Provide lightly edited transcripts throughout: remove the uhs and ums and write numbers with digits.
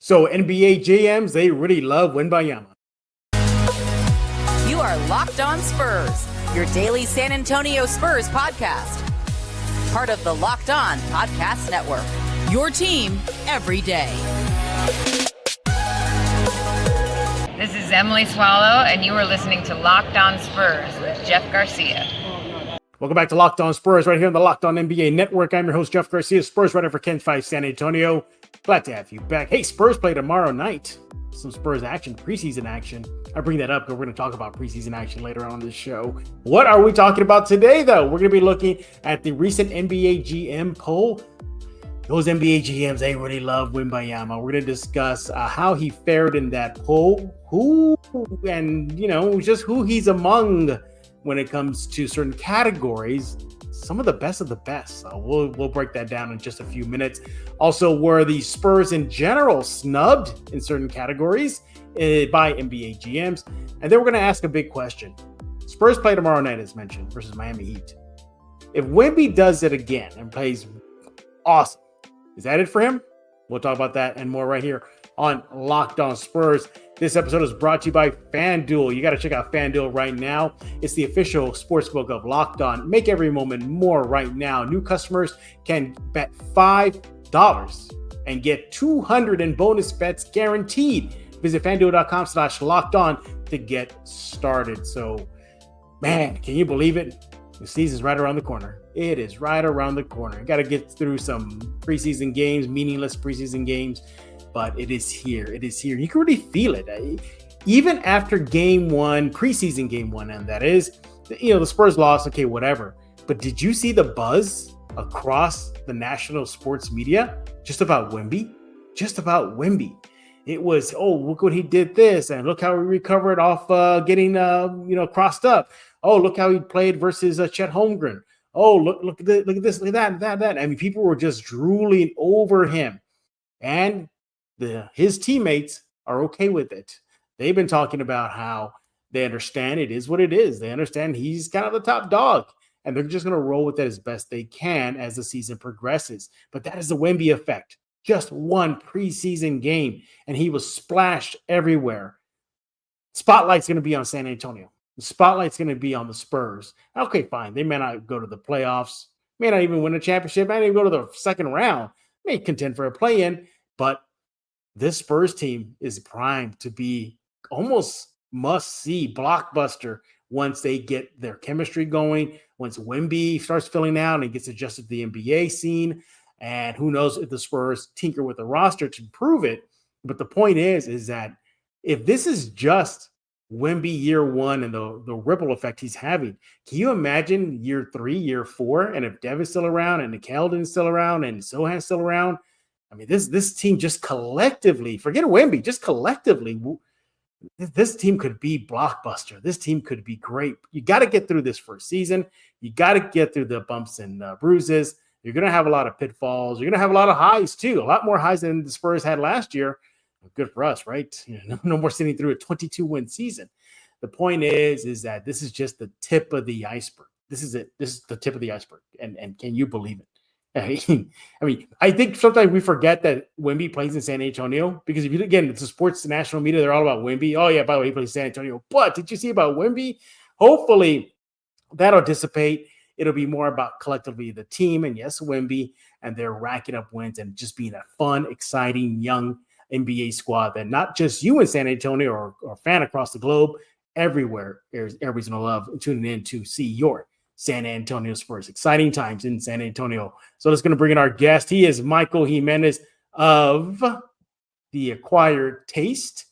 So NBA GMs, they really love Wembanyama. You are Locked On Spurs, your daily San Antonio Spurs podcast. Part of the Locked On Podcast Network, your team every day. This is Emily Swallow, and you are listening to Locked On Spurs with Jeff Garcia. Welcome back to Locked On Spurs right here on the Locked On NBA Network. I'm your host, Jeff Garcia, Spurs writer for Ken 5 San Antonio. Glad to have you back. Hey, Spurs play tomorrow night. Some Spurs action, preseason action. I bring that up because we're going to talk about preseason action later on in the show. What are we talking about today, though? We're going to be looking at the recent NBA GM poll. Those NBA GMs, they really love Wembanyama. We're going to discuss how he fared in that poll, just who he's among when it comes to certain categories. Some of the best of the best. So we'll break that down in just a few minutes. Also, were the Spurs in general snubbed in certain categories by NBA GMs? And then we're going to ask a big question. Spurs play tomorrow night, as mentioned, versus Miami Heat. If Wemby does it again and plays awesome, is that it for him? We'll talk about that and more right here on Locked On Spurs. This episode is brought to you by FanDuel. You got to check out FanDuel right now. It's the official sportsbook of Locked On. Make every moment more right now. New customers can bet $5 and get $200 in bonus bets guaranteed. Visit FanDuel.com/LockedOn to get started. So, man, can you believe it? The season's right around the corner. It is right around the corner. You got to get through some preseason games, meaningless preseason games. But it is here. It is here. You can really feel it. Even after game one, preseason game one, and that is, the Spurs lost, okay, whatever. But did you see the buzz across the national sports media just about Wemby? Just about Wemby. It was, oh, look what he did this, and look how he recovered off getting, crossed up. Oh, look how he played versus Chet Holmgren. Oh, look at this, look at that. I mean, people were just drooling over him. And his teammates are okay with it. They've been talking about how they understand it is what it is. They understand he's kind of the top dog, and they're just going to roll with it as best they can as the season progresses. But that is the Wemby effect. Just one preseason game, and he was splashed everywhere. Spotlight's going to be on San Antonio. The spotlight's going to be on the Spurs. Okay, fine. They may not go to the playoffs, may not even win a championship, may not even go to the second round, may contend for a play-in, but this Spurs team is primed to be almost must-see blockbuster once they get their chemistry going, once Wemby starts filling out and gets adjusted to the NBA scene. And who knows if the Spurs tinker with the roster to prove it. But the point is that if this is just Wemby year one and the ripple effect he's having, can you imagine year 3, year 4? And if Devin's still around and Keldon's still around and Sohan's still around, I mean, this team just collectively, forget Wemby, just collectively, this team could be blockbuster. This team could be great. You got to get through this first season. You got to get through the bumps and bruises. You're going to have a lot of pitfalls. You're going to have a lot of highs, too. A lot more highs than the Spurs had last year. Good for us, right? No more sitting through a 22-win season. The point is that this is just the tip of the iceberg. This is it. This is the tip of the iceberg. And can you believe it? I mean, I think sometimes we forget that Wemby plays in San Antonio because it's a sports national media. They're all about Wemby. Oh yeah, by the way, he plays in San Antonio. But did you see about Wemby? Hopefully that'll dissipate. It'll be more about collectively the team and yes, Wemby, and they're racking up wins and just being a fun, exciting, young NBA squad that not just you in San Antonio or fan across the globe, everywhere, everybody's going to love tuning in to see your San Antonio Spurs. Exciting times in San Antonio. So let's going to bring in our guest. He is Michael Jimenez of The Acquired Taste.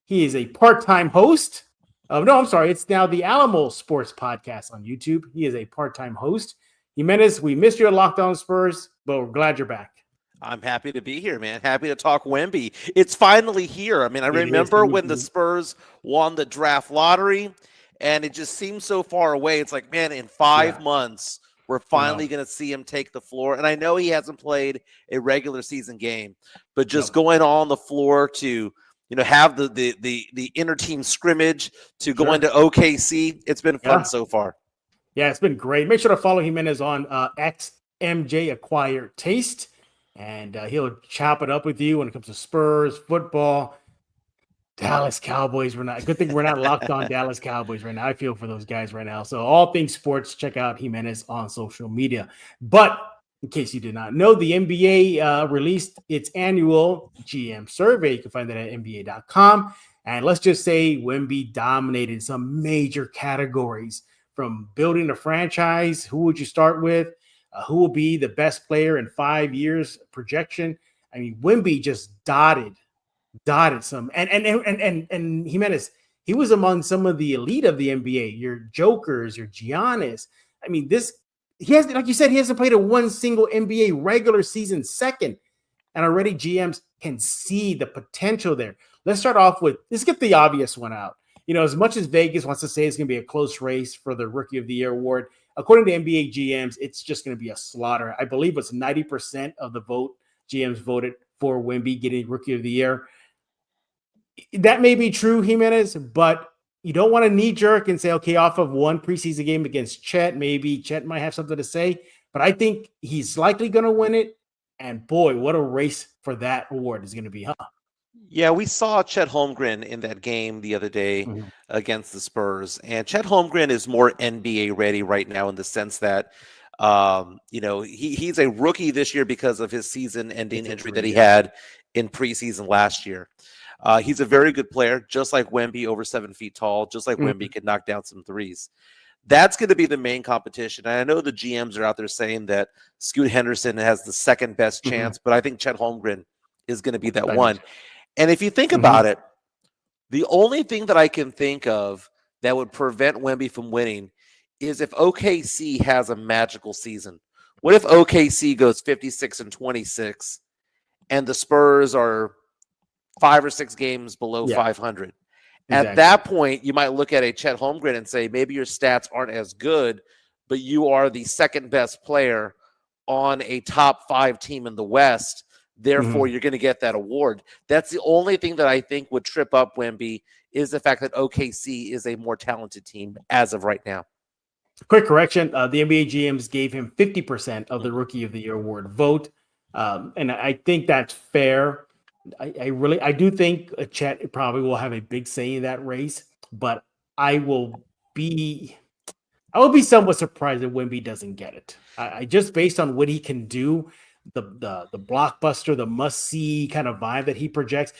He is a part-time host of, it's now the Alamo Sports Podcast on YouTube. He is a part-time host. Jimenez, we missed you at Locked On Spurs, but we're glad you're back. I'm happy to be here, man. Happy to talk Wemby. It's finally here. I mean, I remember when the Spurs won the draft lottery, and it just seems so far away. It's like, man, in 5 months, we're finally going to see him take the floor. And I know he hasn't played a regular season game, but just going on the floor to, have the inter-team scrimmage, to go into OKC, it's been fun so far. Yeah, it's been great. Make sure to follow Jimenez on XMJ Acquired Taste. and he'll chop it up with you when it comes to Spurs, football, Dallas Cowboys. Good thing we're not locked on Dallas Cowboys right now. I feel for those guys right now. So all things sports, check out Jimenez on social media. But in case you did not know, the NBA released its annual GM survey. You can find that at NBA.com. And let's just say Wemby dominated some major categories, from building a franchise. Who would you start with? Who will be the best player in 5 years projection? I mean, Wemby just dotted some, and Jimenez, he was among some of the elite of the NBA, your Jokers, your Giannis. I mean, he has, like you said, he hasn't played a one single NBA regular season second, and already GMs can see the potential there. Let's get the obvious one out. As much as Vegas wants to say it's going to be a close race for the Rookie of the Year award, according to NBA GMs, it's just going to be a slaughter. I believe it's 90% of the vote GMs voted for Wemby getting Rookie of the Year. That may be true, Jimenez, but you don't want to knee jerk and say, okay, off of one preseason game against Chet, maybe Chet might have something to say, but I think he's likely going to win it. And boy, what a race for that award is going to be, huh? Yeah, we saw Chet Holmgren in that game the other day against the Spurs, and Chet Holmgren is more NBA ready right now in the sense that, he's a rookie this year because of his season-ending injury that he had in preseason last year. He's a very good player, just like Wemby, over 7 feet tall, just like Wemby can knock down some threes. That's going to be the main competition. And I know the GMs are out there saying that Scoot Henderson has the second best chance, but I think Chet Holmgren is going to be that one. And if you think about it, the only thing that I can think of that would prevent Wemby from winning is if OKC has a magical season. What if OKC goes 56-26 and the Spurs are 5 or 6 games below 500? Exactly. At that point, you might look at a Chet Holmgren and say, maybe your stats aren't as good, but you are the second best player on a top 5 team in the West. Therefore, you're going to get that award. That's the only thing that I think would trip up Wemby, is the fact that OKC is a more talented team as of right now. Quick correction. The NBA GMs gave him 50% of the Rookie of the Year award vote. And I think that's fair. I do think Chet probably will have a big say in that race, but I will be somewhat surprised if Wemby doesn't get it. I just, based on what he can do, the blockbuster, the must-see kind of vibe that he projects.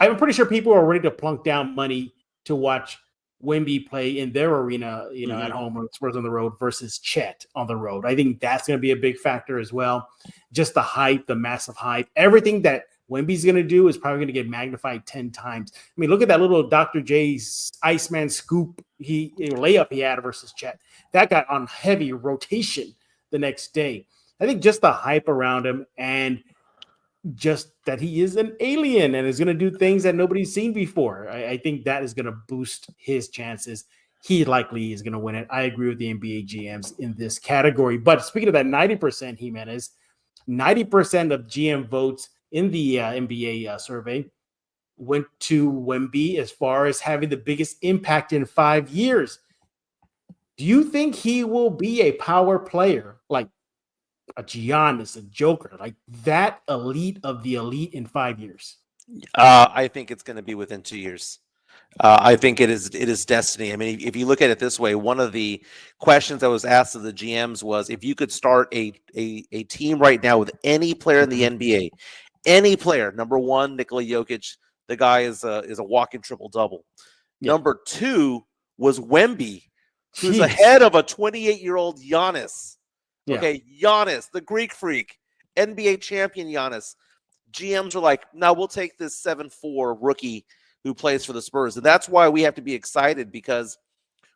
I'm pretty sure people are ready to plunk down money to watch Wemby play in their arena, at home, or Spurs on the road, versus Chet on the road. I think that's going to be a big factor as well. Just the hype, the massive hype, everything that Wemby's going to do is probably going to get magnified 10 times. I mean, look at that little Dr. J's Iceman scoop layup he had versus Chet. That got on heavy rotation the next day. I think just the hype around him, and just that he is an alien and is going to do things that nobody's seen before, I think that is going to boost his chances. He likely is going to win it. I agree with the NBA GMs in this category. But speaking of that 90%, Jimenez, 90% of GM votes in the NBA survey went to Wemby as far as having the biggest impact in 5 years. Do you think he will be a power player, like a Giannis, a Joker, like that elite of the elite in 5 years? I think it's going to be within 2 years. I think it is destiny. I mean, if you look at it this way, one of the questions that was asked of the GMs was, if you could start a team right now with any player in the NBA, any player, number one, Nikola Jokic, the guy is a walking triple-double. Yeah. Number 2 was Wemby, who's ahead of a 28-year-old Giannis. Yeah. Okay, Giannis, the Greek freak, NBA champion Giannis. GMs are like, no, we'll take this 7'4" rookie who plays for the Spurs. And that's why we have to be excited, because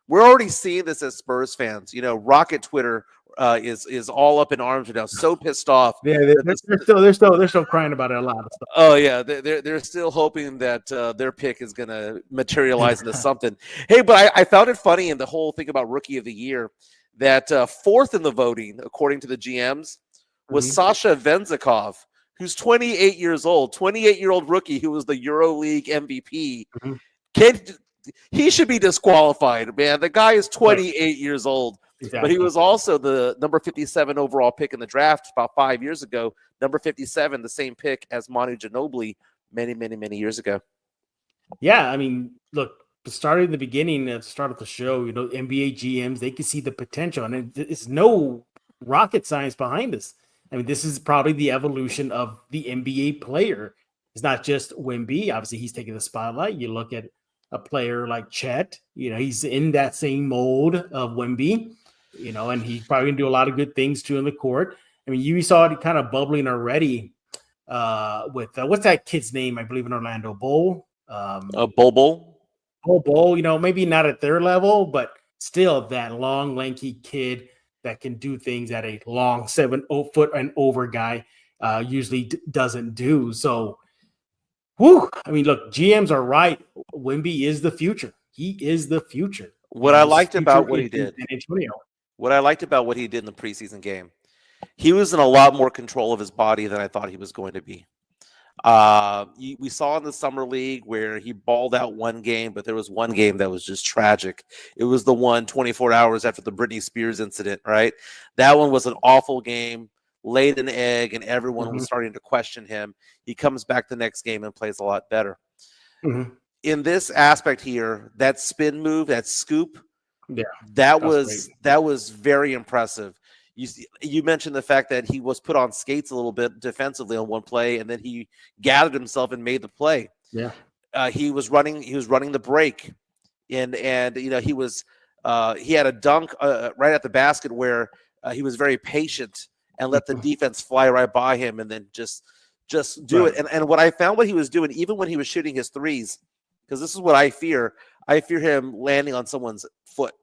we're already seeing this as Spurs fans. Rocket Twitter is all up in arms right now, so pissed off. Yeah, they're still crying about it a lot of stuff. Oh yeah, they're still hoping that their pick is going to materialize into something. Hey, but I found it funny in the whole thing about Rookie of the Year that 4th in the voting, according to the GMs, was Sasha Venzikov, who's 28 years old, 28-year-old rookie who was the EuroLeague MVP. He should be disqualified, man. The guy is 28 years old. But he was also the number 57 overall pick in the draft about 5 years ago. Number 57, the same pick as Manu Ginobili many years ago. Yeah, I mean, look, starting in the beginning, at the start of the show, NBA GMs, they can see the potential, and it's no rocket science behind this. I mean, this is probably the evolution of the NBA player. It's not just Wemby. Obviously, he's taking the spotlight. You look at a player like Chet, he's in that same mold of Wemby, and he's probably going to do a lot of good things too in the court. I mean, you saw it kind of bubbling already with what's that kid's name? I believe in Orlando, Bol. Bol, maybe not at their level, but still that long, lanky kid that can do things that a long 7 foot and over guy usually doesn't do. So, I mean, look, GMs are right. Wemby is the future. He is the future. What I liked about what he did, what I liked about what he did in the preseason game, he was in a lot more control of his body than I thought he was going to be. We saw in the summer league where he balled out one game, but there was one game that was just tragic. It was the one 24 hours after the Britney Spears incident, right? That one was an awful game, laid an egg, and everyone was starting to question him. He comes back the next game and plays a lot better. In this aspect here, that spin move, that scoop, that was very impressive. You mentioned the fact that he was put on skates a little bit defensively on one play, and then he gathered himself and made the play. Yeah, he was running the break, and he had a dunk right at the basket where he was very patient and let the defense fly right by him, and then just do it. And what I found what he was doing, even when he was shooting his threes, because this is what I fear him landing on someone's foot.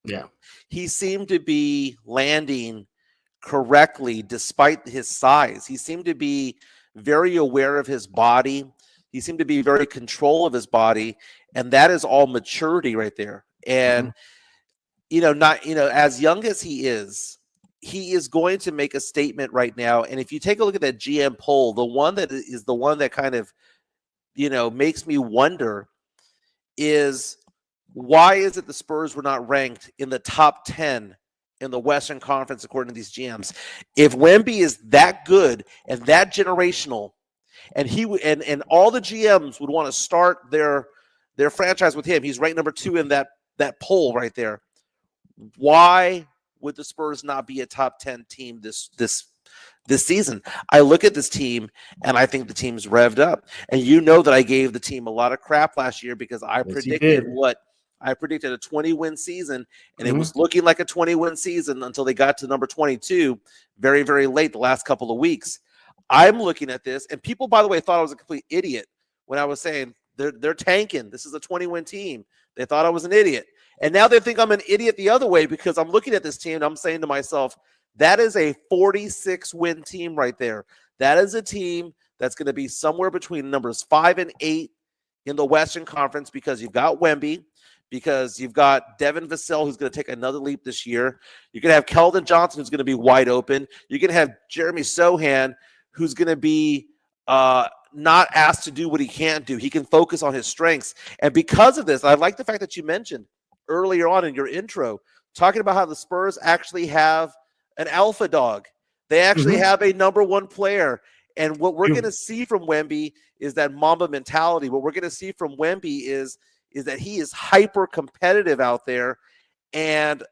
Yeah, he seemed to be landing correctly despite his size. He seemed to be very aware of his body. He seemed to be very control of his body, and that is all maturity right there. And as young as he is going to make a statement right now. And if you take a look at that GM poll, the one that kind of makes me wonder is, why is it the Spurs were not ranked in the top 10 in the Western Conference according to these GMs? If Wemby is that good and that generational, and and all the GMs would want to start their franchise with him, he's ranked number 2 in that poll right there. Why would the Spurs not be a top 10 team this season? I look at this team and I think the team's revved up. And that I gave the team a lot of crap last year because I predicted a 20-win season, and it was looking like a 20-win season until they got to number 22 very, very late the last couple of weeks. I'm looking at this, and people, by the way, thought I was a complete idiot when I was saying they're tanking. This is a 20-win team. They thought I was an idiot. And now they think I'm an idiot the other way because I'm looking at this team and I'm saying to myself, that is a 46-win team right there. That is a team that's going to be somewhere between numbers 5 and 8 in the Western Conference because you've got Wemby, because you've got Devin Vassell, who's going to take another leap this year. You're going to have Keldon Johnson, who's going to be wide open. You're going to have Jeremy Sohan, who's going to be not asked to do what he can't do. He can focus on his strengths. And because of this, I like the fact that you mentioned earlier on in your intro, talking about how the Spurs actually have an alpha dog. They actually have a number 1 player. And what we're going to see from Wemby is that Mamba mentality. What we're going to see from Wemby is that he is hyper competitive out there. And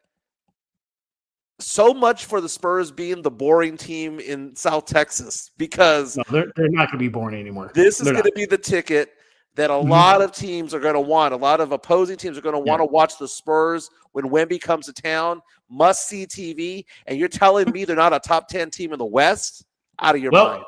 so much for the Spurs being the boring team in South Texas, because they're not going to be boring anymore. This is going to be the ticket that a lot of teams are going to want. A lot of opposing teams are going to want to watch the Spurs when Wemby comes to town. Must-see TV. And you're telling me they're not a top 10 team in the West? Out of your mind.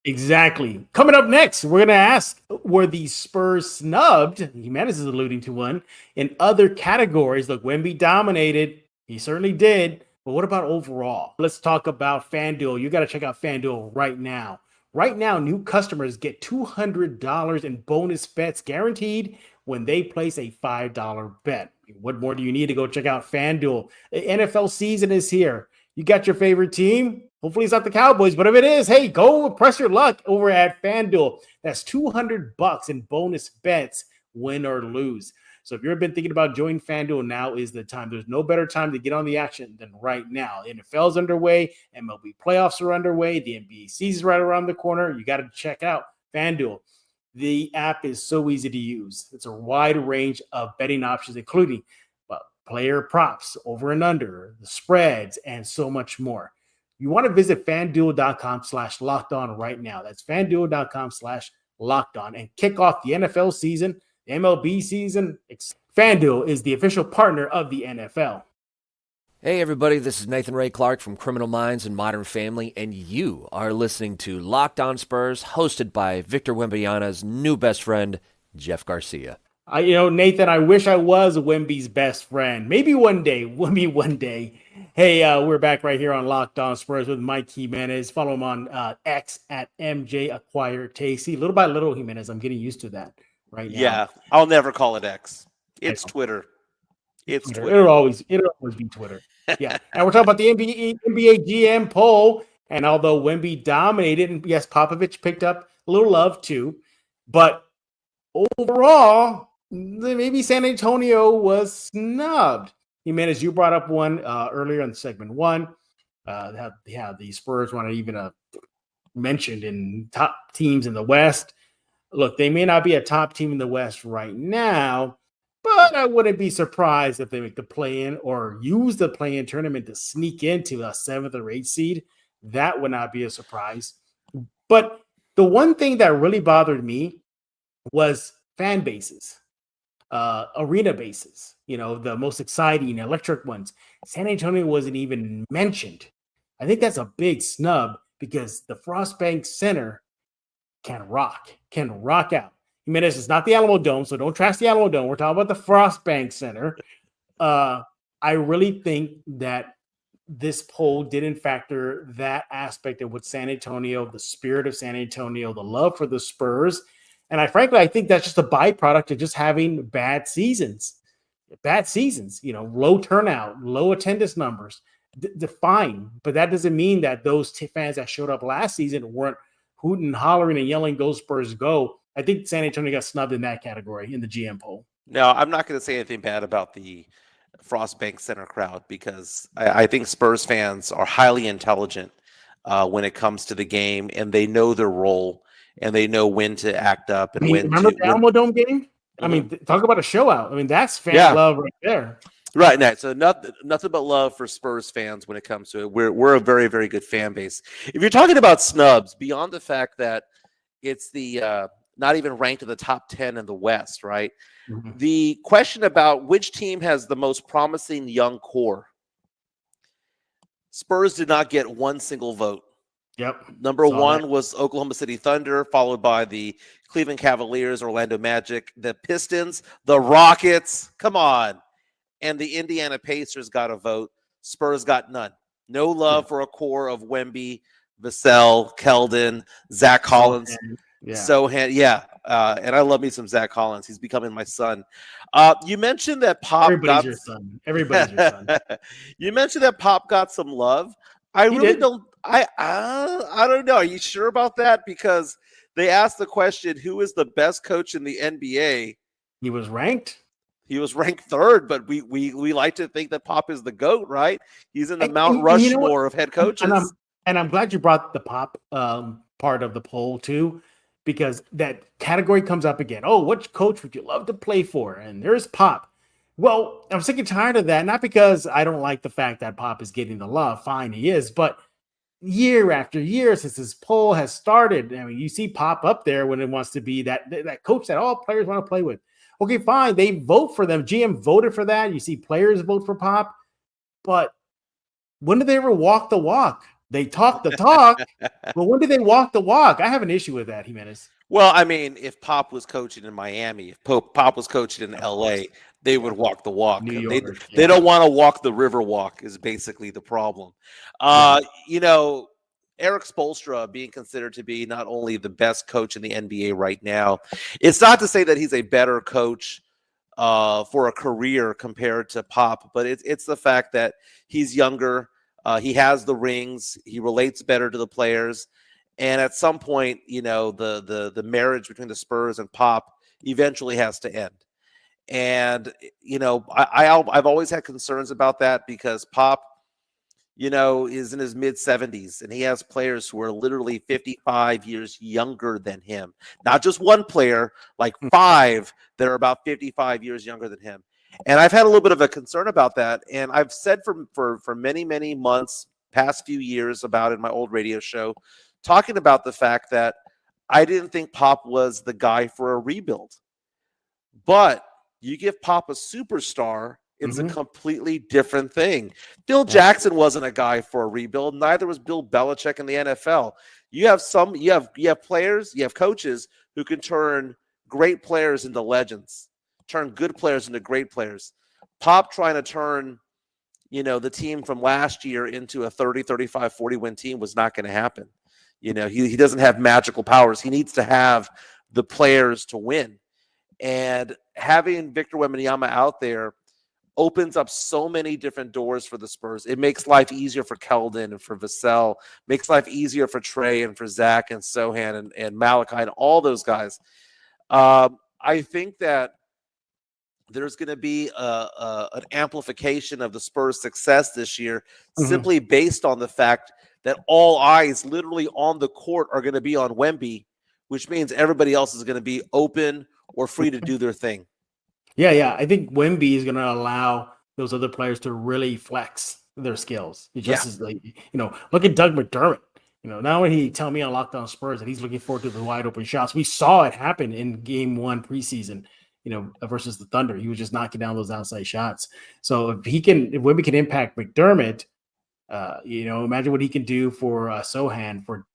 Exactly. Coming up next, we're going to ask, were the Spurs snubbed? Jimenez is alluding to one. In other categories, look, Wemby dominated. He certainly did. But what about overall? Let's talk about FanDuel. You got to check out FanDuel right now. Right now, new customers get $200 in bonus bets guaranteed when they place a $5 bet. What more do you need to go check out FanDuel? The NFL season is here. You got your favorite team? Hopefully it's not the Cowboys, but if it is, hey, go press your luck over at FanDuel. That's $200 in bonus bets, win or lose. So if you've been thinking about joining FanDuel, now is the time. There's no better time to get on the action than right now. NFL's underway, MLB playoffs are underway, the NBA season's right around the corner. You got to check out FanDuel. The app is so easy to use. It's a wide range of betting options, including player props, over and under, the spreads, and so much more. You want to visit FanDuel.com/lockedon right now. That's FanDuel.com/lockedon and kick off the NFL season, the MLB season. FanDuel is the official partner of the NFL. Hey everybody, this is Nathan Ray Clark from Criminal Minds and Modern Family, and you are listening to Locked On Spurs, hosted by Victor Wembanyama's new best friend, Jeff Garcia. Nathan, I wish I was Wemby's best friend. Maybe one day. Hey, we're back right here on Locked On Spurs with Mike Jimenez. Follow him on X at MJ_Acquire_Tasty. Little by little, Jimenez, I'm getting used to that right now. Yeah, I'll never call it X. It's Twitter. It's Twitter. It'll always be Twitter. Yeah. And we're talking about the NBA GM poll. And although Wemby dominated, and yes, Popovich picked up a little love too, but overall, maybe San Antonio was snubbed. Jimenez, you brought up one earlier in segment one. The Spurs weren't even mentioned in top teams in the West. Look, they may not be a top team in the West right now, but I wouldn't be surprised if they make the play-in or use the play-in tournament to sneak into a 7th or 8th seed. That would not be a surprise. But the one thing that really bothered me was fan bases, arena bases, the most exciting, electric ones. San Antonio wasn't even mentioned. I think that's a big snub because the Frostbank Center can rock out. Jimenez, it's not the Alamo Dome, so don't trash the Alamo Dome. We're talking about the Frostbank Center. I really think that this poll didn't factor that aspect of what San Antonio, the spirit of San Antonio, the love for the Spurs. And I think that's just a byproduct of just having bad seasons, low turnout, low attendance numbers, fine. But that doesn't mean that those fans that showed up last season weren't hooting, hollering, and yelling, "Go Spurs, go." I think San Antonio got snubbed in that category in the GM poll. No, I'm not going to say anything bad about the Frostbank Center crowd because I think Spurs fans are highly intelligent when it comes to the game, and they know their role, and they know when to act up and when remember to. the Alamo Dome game? Mm-hmm. I mean, talk about a show out. I mean, that's fan love right there. Right, Nat. So nothing but love for Spurs fans when it comes to it. We're a very, very good fan base. If you're talking about snubs, beyond the fact that it's the not even ranked in the top 10 in the West, right? Mm-hmm. The question about which team has the most promising young core. Spurs did not get one single vote. Yep. Number one was Oklahoma City Thunder, followed by the Cleveland Cavaliers, Orlando Magic, the Pistons, the Rockets. Come on. And the Indiana Pacers got a vote. Spurs got none. No love for a core of Wemby, Vassell, Keldon, Zach Collins. And I love me some Zach Collins. He's becoming my son. You mentioned that Pop Everybody's your son. Everybody's your son. You mentioned that Pop got some love. I don't know. Are you sure about that? Because they asked the question, who is the best coach in the NBA? He was ranked 3rd, but we like to think that Pop is the GOAT, right? He's in the Mount Rushmore of head coaches. And I'm glad you brought the Pop part of the poll too, because that category comes up again. Oh, which coach would you love to play for? And there's Pop. Well, I'm sick and tired of that, not because I don't like the fact that Pop is getting the love. Fine, he is. But year after year since this poll has started, I mean, you see Pop up there when it wants to be that coach that all players want to play with. Okay, fine. They vote for them. GM voted for that. You see players vote for Pop. But when did they ever walk the walk? They talk the talk, but when did they walk the walk? I have an issue with that, Jimenez. Well, I mean, if Pop was coaching in Miami, if Pop was coaching in LA, they would walk the walk. New York, they don't want to walk the river walk is basically the problem. Eric Spoelstra being considered to be not only the best coach in the NBA right now, it's not to say that he's a better coach for a career compared to Pop, but it's the fact that he's younger. He has the rings. He relates better to the players. And at some point, the marriage between the Spurs and Pop eventually has to end. And, I've always had concerns about that because Pop, is in his mid 70s and he has players who are literally 55 years younger than him. Not just one player, like 5 that are about 55 years younger than him. And I've had a little bit of a concern about that. And I've said for many, many months, past few years about it in my old radio show, talking about the fact that I didn't think Pop was the guy for a rebuild. But you give Pop a superstar, it's a completely different thing. Phil Jackson wasn't a guy for a rebuild. Neither was Bill Belichick in the NFL. You have players, you have coaches who can turn great players into legends, turn good players into great players. Pop trying to turn, the team from last year into a 30, 35, 40 win team was not going to happen. He doesn't have magical powers. He needs to have the players to win. And having Victor Wembanyama out there opens up so many different doors for the Spurs. It makes life easier for Keldon and for Vassell, makes life easier for Trey and for Zach and Sohan and Malachi and all those guys. I think that there's going to be an amplification of the Spurs' success this year simply based on the fact that all eyes literally on the court are going to be on Wemby, which means everybody else is going to be open or free to do their thing. Yeah. I think Wemby is going to allow those other players to really flex their skills. It just is like, look at Doug McDermott. Now when he tell me on Locked On Spurs that he's looking forward to the wide open shots, we saw it happen in Game 1 preseason, versus the Thunder. He was just knocking down those outside shots. So if Wemby can impact McDermott, imagine what he can do for Sohan, for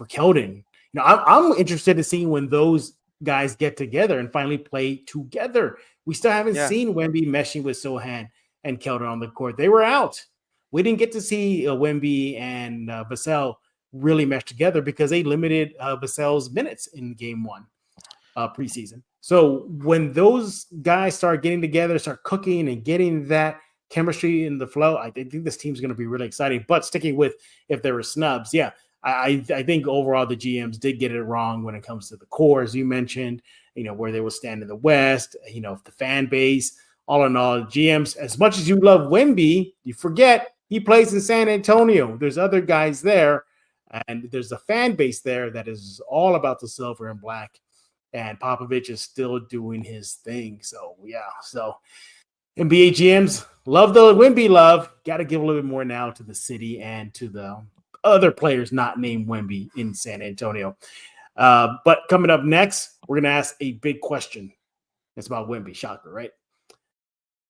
Keldon. I'm interested in seeing when those guys get together and finally play together. We still haven't seen Wemby meshing with Sohan and Keldon on the court. They were out. We didn't get to see Wemby and Vassell really mesh together because they limited Vassell's minutes in Game 1 preseason. So when those guys start getting together, start cooking and getting that chemistry in the flow, I think this team's going to be really exciting. But sticking with if there were snubs, I think overall the GMs did get it wrong when it comes to the core, as you mentioned, where they will stand in the West, the fan base. All in all, GMs, as much as you love Wemby, you forget he plays in San Antonio. There's other guys there, and there's a fan base there that is all about the silver and black, and Popovich is still doing his thing. So NBA GMs, love the Wemby love. Got to give a little bit more now to the city and to the other players not named Wemby in San Antonio. But coming up next, we're going to ask a big question. It's about Wemby. Shocker, right?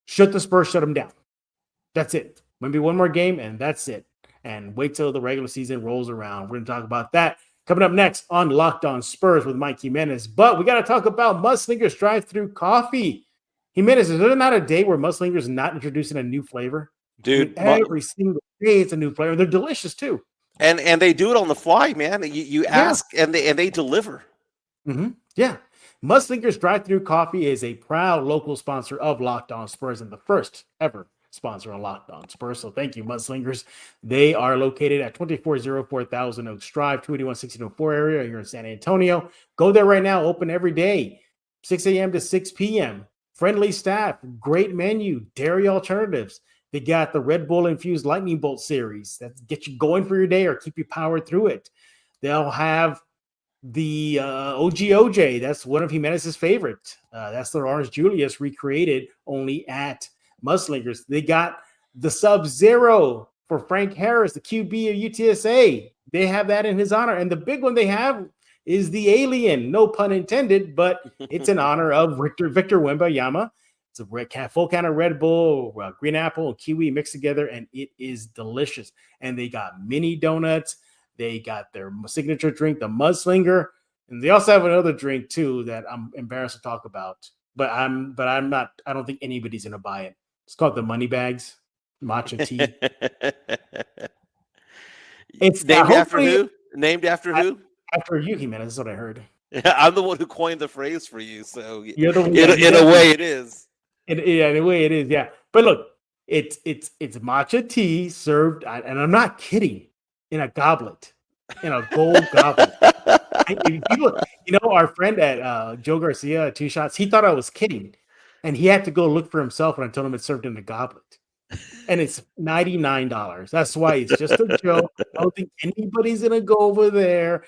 Should the Spurs shut him down? That's it. Wemby one more game, and that's it. And wait till the regular season rolls around. We're going to talk about that coming up next on Locked On Spurs with Mike Jimenez. But we got to talk about Mudslinger's drive-through coffee. Jimenez, is there not a day where Mudslinger's not introducing a new flavor? Dude, every single day it's a new flavor. They're delicious too. And they do it on the fly, man. You ask and they deliver. Yeah. Mudslinger's drive-through coffee is a proud local sponsor of Locked On Spurs and the first ever sponsor on Locked On Spurs. So thank you, Mudslingers. They are located at 2404 Thousand Oaks Drive, 281-1604 area here in San Antonio. Go there right now. Open every day, 6 a.m. to 6 p.m. Friendly staff, great menu, dairy alternatives. They got the Red Bull infused lightning bolt series that get you going for your day or keep you powered through it. They'll have the OG. That's one of Jimenez's favorite. That's their Orange Julius recreated only at Mudslingers. They got the Sub-Zero for Frank Harris, the QB of UTSA. They have that in his honor. And the big one they have is the Alien, no pun intended, but it's in honor of Victor Wembanyama. It's a full can of Red Bull, green apple, and kiwi mixed together, and it is delicious. And they got mini donuts. They got their signature drink, the Mudslinger, and they also have another drink too that I'm embarrassed to talk about. But I'm not. I don't think anybody's gonna buy it. It's called the Money Bags matcha tea. It's named after who? Named after who? After you, Jimenez. That's what I heard. Yeah, I'm the one who coined the phrase for you, so You're the in a way it is. In a way it is, yeah. But look, it's matcha tea served, and I'm not kidding, in a goblet, in a gold goblet. Our friend at Joe Garcia, Two Shots, he thought I was kidding. and he had to go look for himself, and I told him it's served in a goblet. And it's $99. That's why it's just a joke. I don't think anybody's gonna go over there.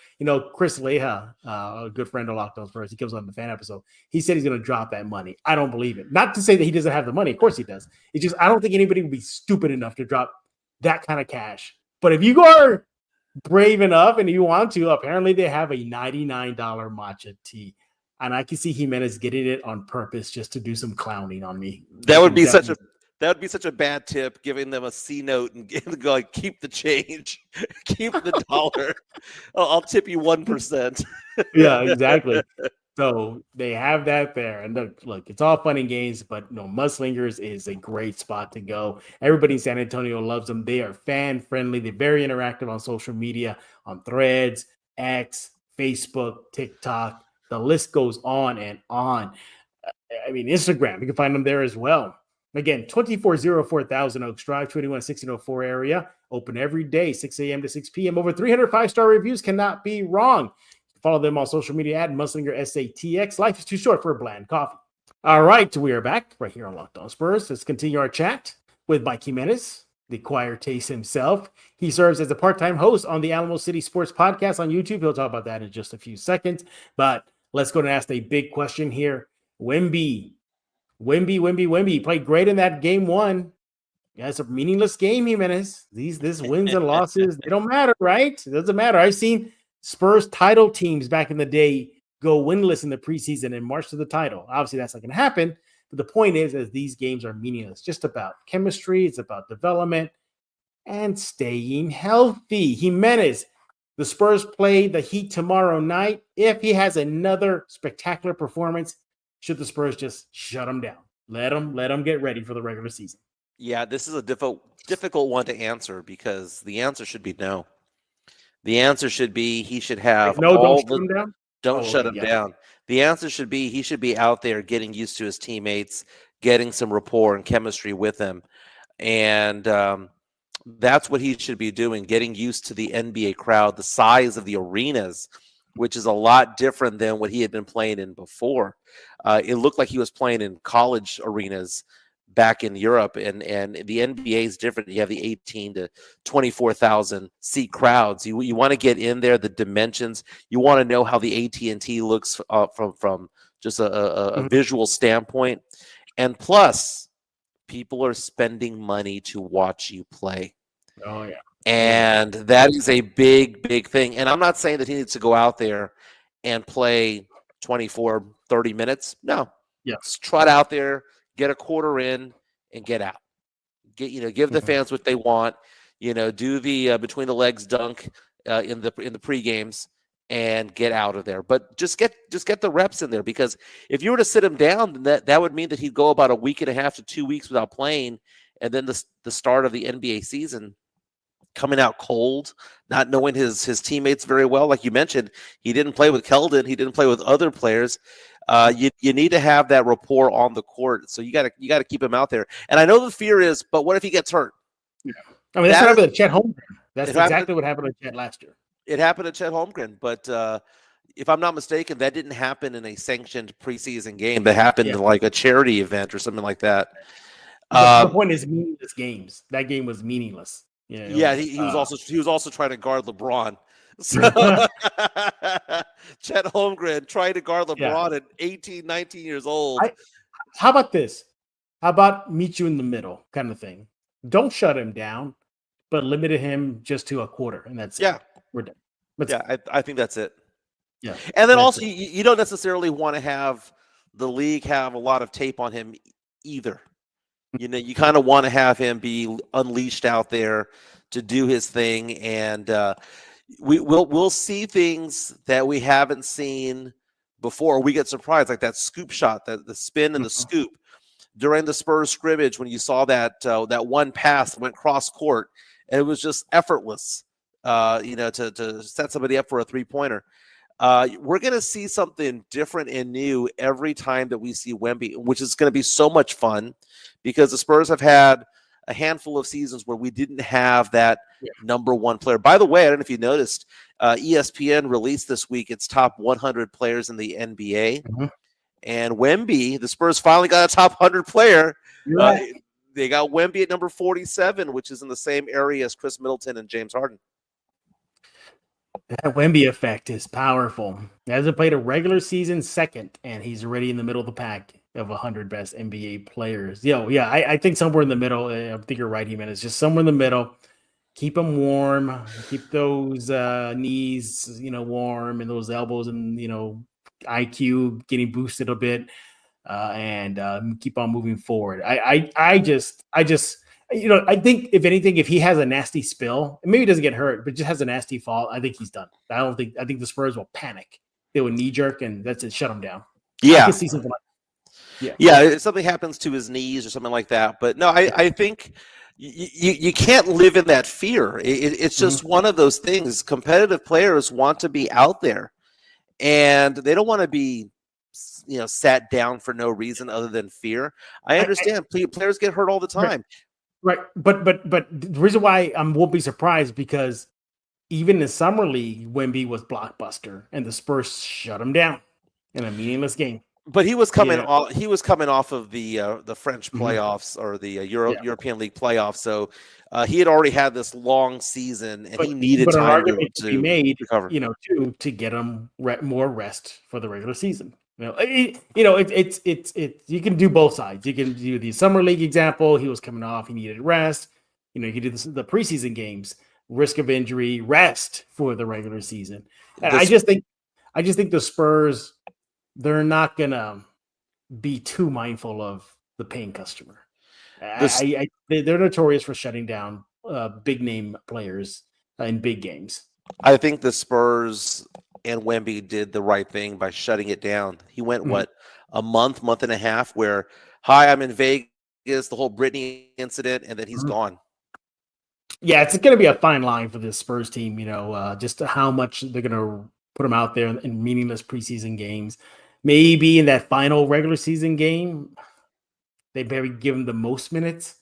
Chris Leha, a good friend of Locked On Spurs, he comes on the fan episode. He said he's gonna drop that money. I don't believe it. Not to say that he doesn't have the money. Of course he does. It's just I don't think anybody would be stupid enough to drop that kind of cash. But if you are brave enough and you want to, apparently they have a $99 matcha tea. And I can see Jimenez getting it on purpose just to do some clowning on me. That would be such a bad tip, giving them a C note and go like, keep the change, keep the dollar. I'll tip you 1%. Yeah, exactly. So they have that there. And look, it's all fun and games, but Mudslingers is a great spot to go. Everybody in San Antonio loves them. They are fan friendly. They're very interactive on social media, on Threads, X, Facebook, TikTok. The list goes on and on. I mean, Instagram, you can find them there as well. Again, 2404 Thousand Oaks Drive, 211604 area. Open every day, 6 a.m. to 6 p.m. Over 300 5-star reviews cannot be wrong. Follow them on social media at Mudslinger SATX. Life is too short for a bland coffee. All right, we are back right here on Locked On Spurs. Let's continue our chat with Mike Jimenez, the choir taste himself. He serves as a part-time host on the Alamo City Sports Podcast on YouTube. He'll talk about that in just a few seconds. But let's go and ask a big question here. Wemby played great in that game one. Yeah, it's a meaningless game, Jimenez. These wins and losses, they don't matter, right? It doesn't matter. I've seen Spurs title teams back in the day go winless in the preseason and march to the title. Obviously, that's not going to happen. But the point is these games are meaningless. Just about chemistry. It's about development and staying healthy. Jimenez, the Spurs play the Heat tomorrow night. If he has another spectacular performance, should the Spurs just shut him down? Let him get ready for the regular season. Yeah, this is a difficult one to answer because the answer should be no. The answer should be he should have don't shut him down. Don't shut him down. The answer should be he should be out there getting used to his teammates, getting some rapport and chemistry with them, and that's what he should be doing. Getting used to the NBA crowd, the size of the arenas, which is a lot different than what he had been playing in before. It looked like he was playing in college arenas back in Europe, and the NBA is different. You have the 18 to 24,000 seat crowds. You want to get in there, the dimensions. You want to know how the AT&T looks from just a visual standpoint. And plus, people are spending money to watch you play. Oh, yeah. And that is a big, big thing. And I'm not saying that he needs to go out there and play 24, 30 minutes. No. Yes. Trot out there, get a quarter in, and get out. Give the fans what they want. Do the between the legs dunk in the pre-games and get out of there. But just get the reps in there, because if you were to sit him down, then that would mean that he'd go about a week and a half to 2 weeks without playing, and then the start of the NBA season coming out cold, not knowing his teammates very well. Like you mentioned, he didn't play with Keldon. He didn't play with other players. You need to have that rapport on the court. So you got to keep him out there. And I know the fear is, but what if he gets hurt? Yeah. I mean, that's what happened to Chet Holmgren. That's exactly what happened to Chet last year. It happened to Chet Holmgren, but if I'm not mistaken, that didn't happen in a sanctioned preseason game. That happened in like a charity event or something like that. The point is meaningless games. That game was meaningless. He was also trying to guard LeBron. So Chet Holmgren trying to guard LeBron at 18, 19 years old. How about this? How about meet you in the middle kind of thing? Don't shut him down, but limit him just to a quarter, and that's it. We're done. I think that's it. Yeah. And then also you don't necessarily want to have the league have a lot of tape on him either. You kind of want to have him be unleashed out there to do his thing, and we'll see things that we haven't seen before. We get surprised, like that scoop shot, the spin and the scoop during the Spurs scrimmage when you saw that one pass that went cross court, and it was just effortless. To set somebody up for a 3-pointer. We're going to see something different and new every time that we see Wemby, which is going to be so much fun, because the Spurs have had a handful of seasons where we didn't have that number one player. By the way, I don't know if you noticed, ESPN released this week its top 100 players in the NBA. And Wemby, the Spurs finally got a top 100 player. They got Wemby at number 47, which is in the same area as Chris Middleton and James Harden. That Wemby effect is powerful. He hasn't played a regular season second, and he's already in the middle of the pack of 100 best NBA players. I think somewhere in the middle. I think you're right, Jimenez. Just somewhere in the middle. Keep them warm. Keep those knees, warm, and those elbows, and IQ getting boosted a bit, and keep on moving forward. I think if anything, if he has a nasty spill, and maybe he doesn't get hurt, but just has a nasty fall, I think he's done. I think the Spurs will panic. They will knee jerk, and that's it. Shut him down. Yeah. I can see something like if something happens to his knees or something like that. But no, I think you can't live in that fear. It's just one of those things. Competitive players want to be out there, and they don't want to be sat down for no reason other than fear. I understand players get hurt all the time. Right. But the reason why I won't be surprised, because even in the summer league, Wemby was blockbuster, and the Spurs shut him down in a meaningless game. But he was coming off. He was coming off of the French playoffs or the European League playoffs. So he had already had this long season, and he needed time to be made, recover. To get him more rest for the regular season. It's you can do both sides. You can do the summer league example. He was coming off. He needed rest. You can do the preseason games, risk of injury, rest for the regular season. And I just think the Spurs, they're not gonna be too mindful of the paying customer. They're notorious for shutting down big name players in big games. I think the Spurs and Wemby did the right thing by shutting it down. He went a month and a half where, hi, I'm in Vegas, the whole Britney incident, and then he's gone. Yeah, it's going to be a fine line for this Spurs team. Just how much they're going to put him out there in meaningless preseason games. Maybe in that final regular season game, they maybe give him the most minutes,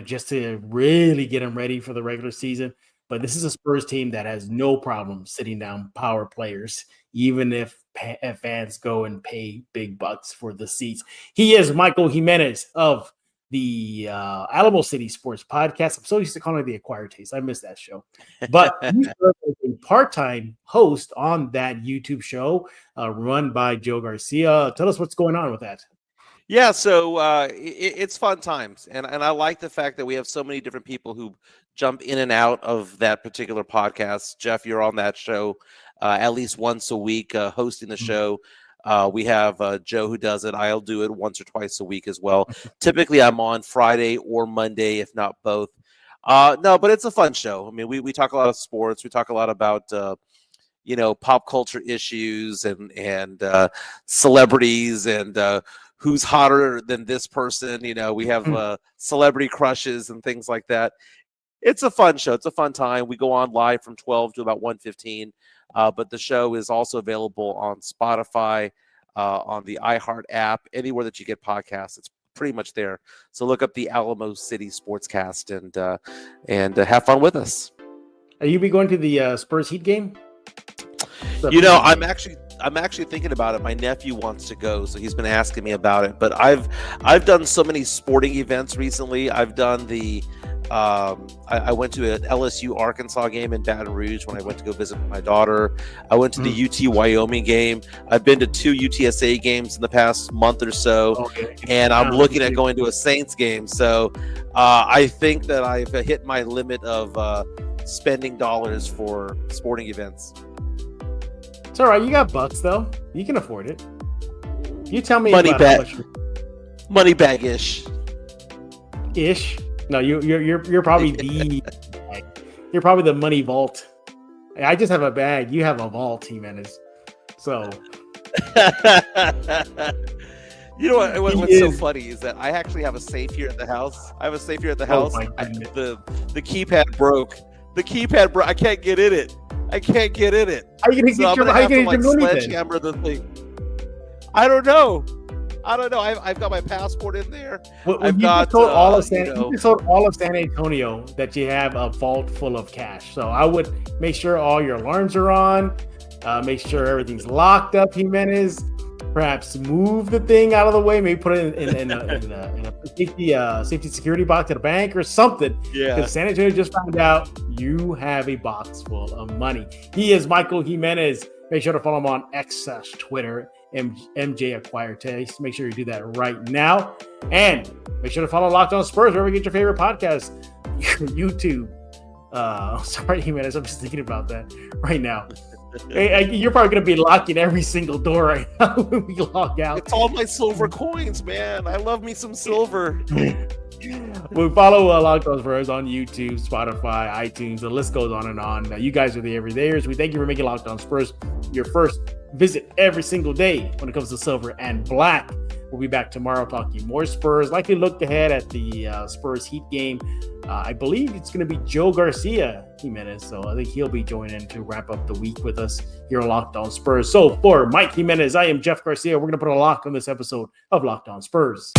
just to really get him ready for the regular season. But this is a Spurs team that has no problem sitting down power players, even if fans go and pay big bucks for the seats. He is Michael Jimenez of the Alamo City Sports Podcast. I'm so used to calling it the Acquired Taste. I miss that show. But he's a part-time host on that YouTube show run by Joe Garcia. Tell us what's going on with that. Yeah, so it's fun times, and I like the fact that we have so many different people who jump in and out of that particular podcast. Jeff, you're on that show at least once a week, hosting the show. We have Joe who does it. I'll do it once or twice a week as well. Typically, I'm on Friday or Monday, if not both. No, but it's a fun show. I mean, we talk a lot of sports. We talk a lot about pop culture issues and celebrities and who's hotter than this person. We have celebrity crushes and things like that. It's a fun show. It's a fun time. We go on live from 12 to about 1:15. But the show is also available on Spotify, on the iHeart app, anywhere that you get podcasts. It's pretty much there. So look up the Alamo City Sportscast and have fun with us. Are you be going to the Spurs Heat game? I'm actually thinking about it. My nephew wants to go, so he's been asking me about it. But I've done so many sporting events recently. I've done I went to an LSU Arkansas game in Baton Rouge when I went to go visit my daughter. I went to the UT Wyoming game. I've been to 2 UTSA games in the past month or so, and I'm looking at going to a Saints game. So I think that I've hit my limit of spending dollars for sporting events. It's all right. You got bucks though. You can afford it. You tell me money bag-ish. No, you're probably you're probably the money vault. I just have a bag. You have a vault, Jimenez. So what's so funny is that I actually have a safe here at the house. The keypad broke. I can't get in it. How are you gonna get your sledgehammer the thing? I don't know. I've got my passport in there. You told all of San Antonio that you have a vault full of cash. So I would make sure all your alarms are on. Make sure everything's locked up, Jimenez. perhaps move the thing out of the way, maybe put it in a safety security box at a bank or something. Yeah. Because San Antonio just found out you have a box full of money. He is Michael Jimenez. Make sure to follow him on X/Twitter, MJ Acquire Taste. Make sure you do that right now. And make sure to follow Locked On Spurs wherever you get your favorite podcast. YouTube. Sorry, Jimenez. I'm just thinking about that right now. You're probably going to be locking every single door right now when we log out. It's all my silver coins, man. I love me some silver. We follow Locked On Spurs on YouTube, Spotify, iTunes. The list goes on and on. You guys are the everydayers. We thank you for making Locked On Spurs your first visit every single day when it comes to silver and black. We'll be back tomorrow talking more Spurs. Likely look ahead at the Spurs Heat game. I believe it's going to be Joe Garcia, Jimenez. So I think he'll be joining to wrap up the week with us here on Locked On Spurs. So for Mike Jimenez, I am Jeff Garcia. We're going to put a lock on this episode of Locked On Spurs.